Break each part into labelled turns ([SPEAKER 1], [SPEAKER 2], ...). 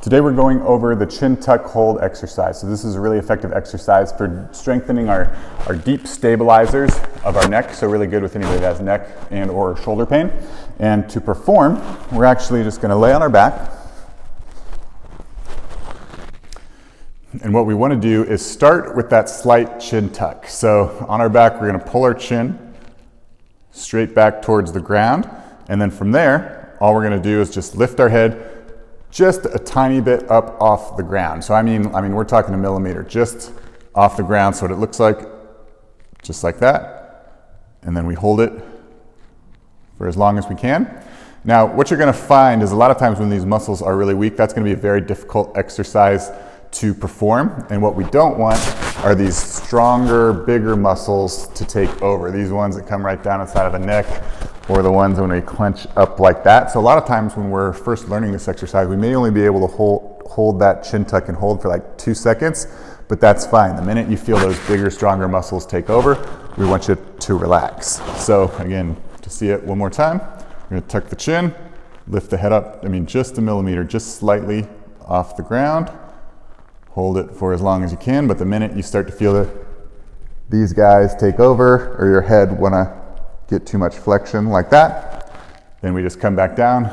[SPEAKER 1] Today we're going over the chin tuck hold exercise. So this is a really effective exercise for strengthening our deep stabilizers of our neck. So really good with anybody that has neck and or shoulder pain. And to perform, we're actually just going to lay on our back. And what we want to do is start with that slight chin tuck. So on our back, we're going to pull our chin straight back towards the ground. And then from there, all we're going to do is just lift our head just a tiny bit up off the ground. So I mean, we're talking a millimeter, just off the ground. So what it looks like, just like that. And then we hold it for as long as we can. Now, what you're going to find is a lot of times when these muscles are really weak, that's going to be a very difficult exercise to perform. And what we don't want are these stronger, bigger muscles to take over. These ones that come right down inside of the neck, or the ones when we clench up like that. So a lot of times when we're first learning this exercise, we may only be able to hold that chin tuck and hold for like 2 seconds, but that's fine. The minute you feel those bigger, stronger muscles take over, we want you to relax. So again, to see it one more time, we're gonna tuck the chin, lift the head up, just a millimeter, just slightly off the ground. Hold it for as long as you can, but the minute you start to feel these guys take over, or your head wanna get too much flexion like that, then we just come back down,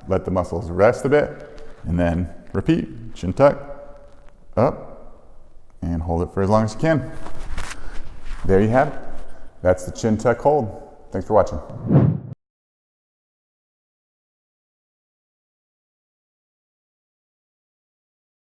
[SPEAKER 1] let the muscles rest a bit, and then repeat. Chin tuck, up, and hold it for as long as you can. There you have it. That's the chin tuck hold. Thanks for watching.